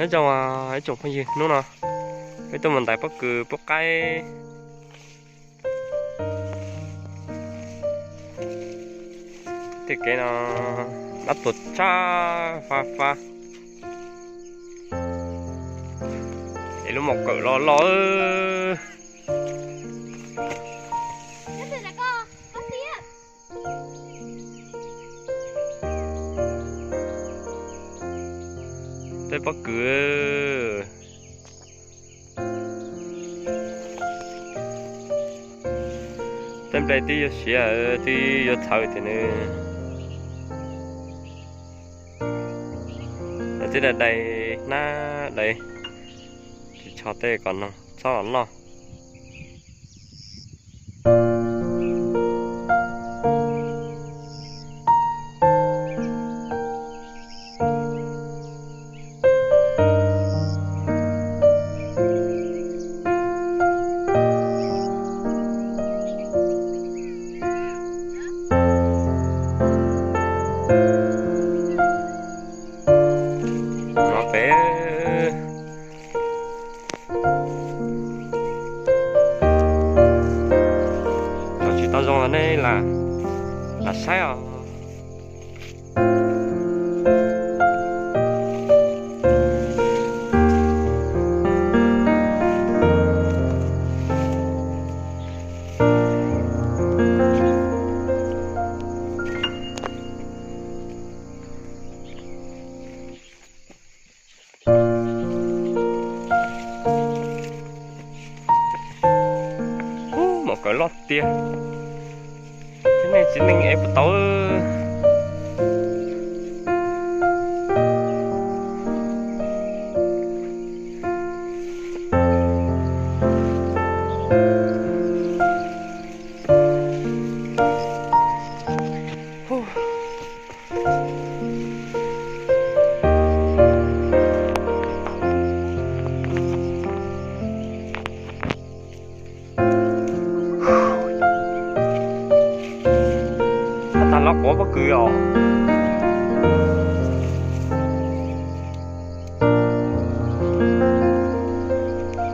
nhớ cho mà ấy chụp cái gì nữa nè cái tụi mình tại bất cứ bất cái thì cái nó bắt tụt cha pha pha để lúc một cỡ lo tới bất cứ tem đây thì sẽ thì thở thì nữa ở đây là đây na đây thì cho tê còn nó cho nó tao dùng ở đây là sai à một cái lót tia này chỉ nên em tối lóc của bất cứ rồi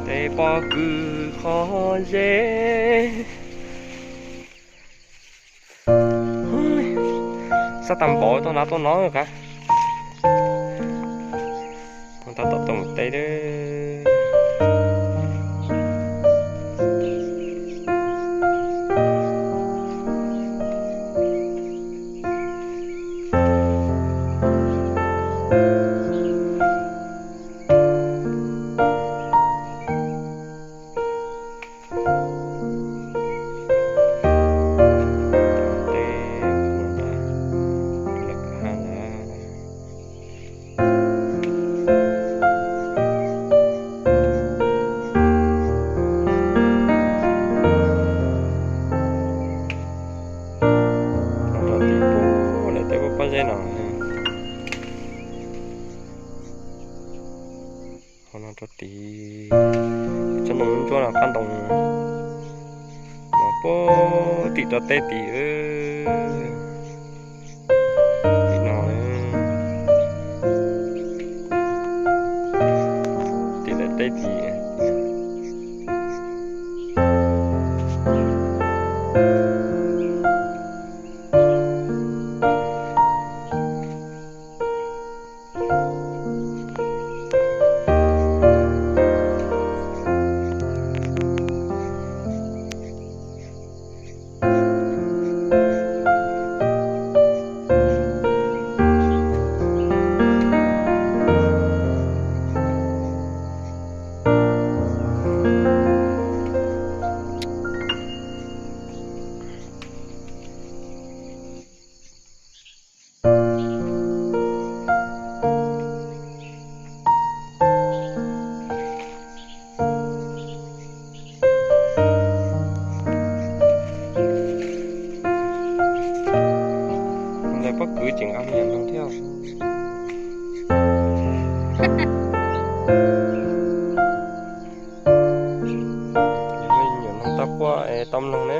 để bất cứ khó dễ sao tầm bộ tôi nói rồi cả người ta tập một tay đó dây nào nó cho tí cho nó cho là căn đồng nó có tí cho tê tí tí nào tí là tê tí bất cứ chuyện âm nhạc không theo những ta qua tâm lòng đấy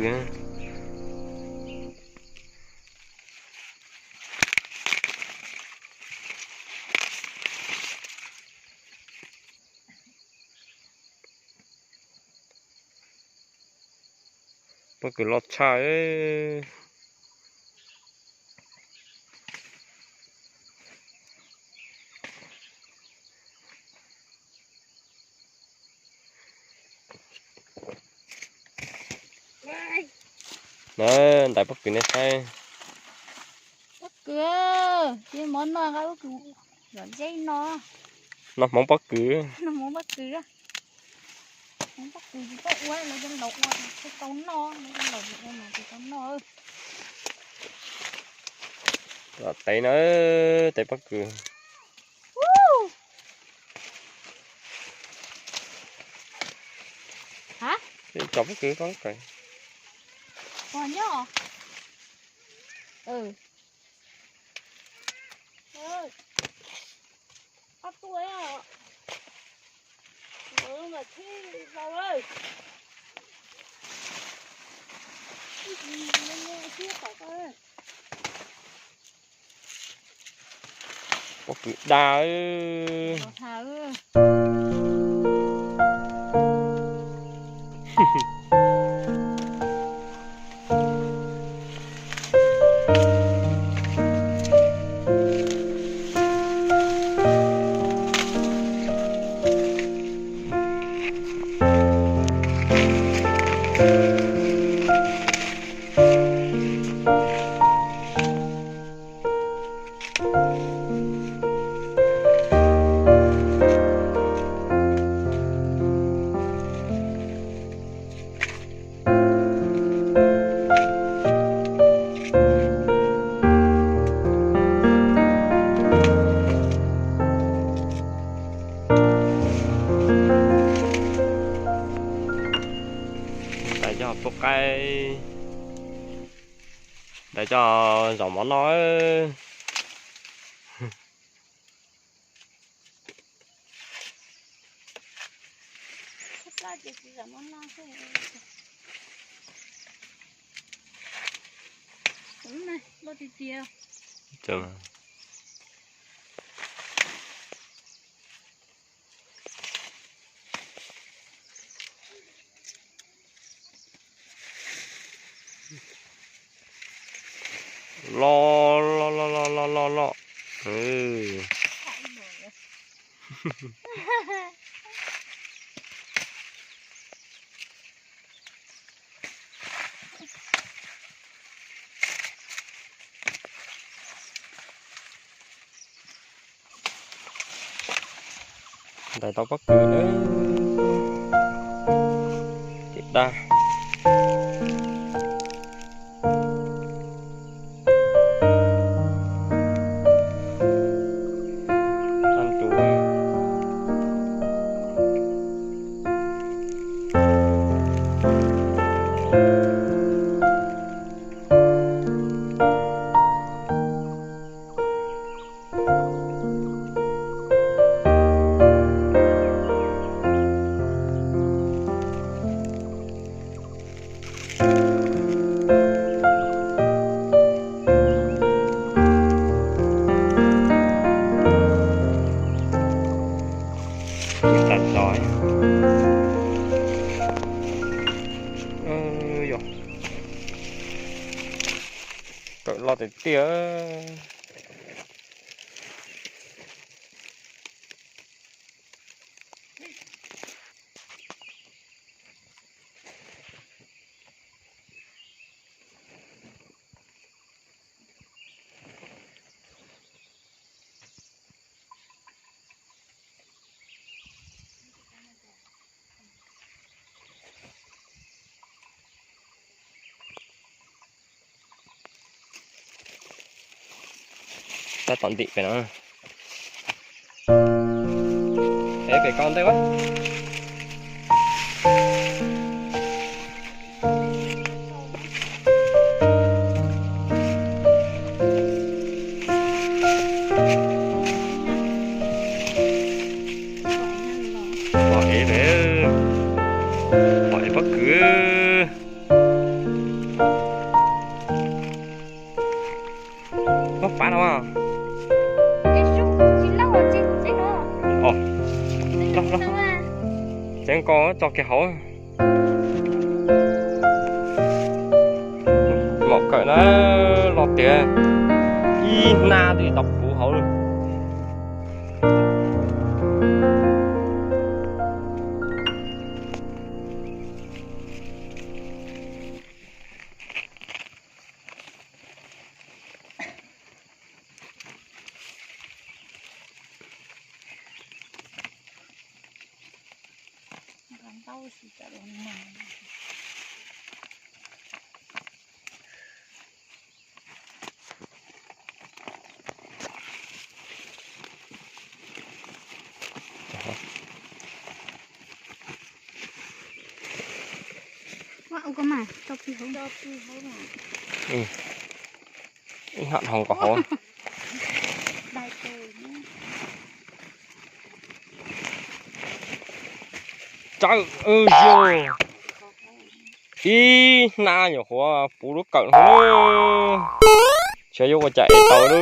ha. Bất cứ lọt chai ấy. Nè, tại bất cứ này sai. Bất cứ cái món nó cái bất cứ rồi dây nó Món bất cứ. nó món bất cứ món bất cứ thì tốt quá là dân đậu cái tốn nó dân đậu cái mà cái tốn nó Rồi tay nó tay bất cứ. Hả? Chọc bất cứ có cái. Còn nhá. Ừ. Ơi. Bắt tôi à. Mà thi vào ơi. Bất cứ đa ơi. Thà ơi. Cho cây để cho dòng món nói Đúng này, lô thịt chiều. chừng lo. Ừ. Đây tao bắt cửa đấy. Tiếp đa. Rồi. Rồi. Cậu lo tới tía. Ta tận tị phải nó. Thế phải con đây quá. Hỏi để hỏi bất cứ phá đâu à? Ê, chú, chị lâu rồi, chị đó. Ồ, Chị lâu, lâu. đâu à? Chẳng có cho cái hổ. Một cái nó lọt tiền. Y na thì đọc phụ hổ luôn. Làm tao xịt cả luôn mà. Wow, có mà, cho phi hấu mà. Ừ. Ý hạn hồng có hổ. Đại trời nhé. Trời ơi trời. Ý na nhiều hổ phụ lúc cận hổ. Sẽ vô chạy tàu đó.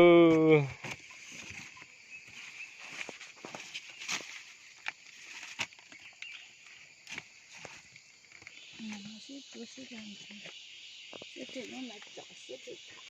Mà nó sẽ cứ làm gì? Sẽ tự nó lại chọn sẽ tự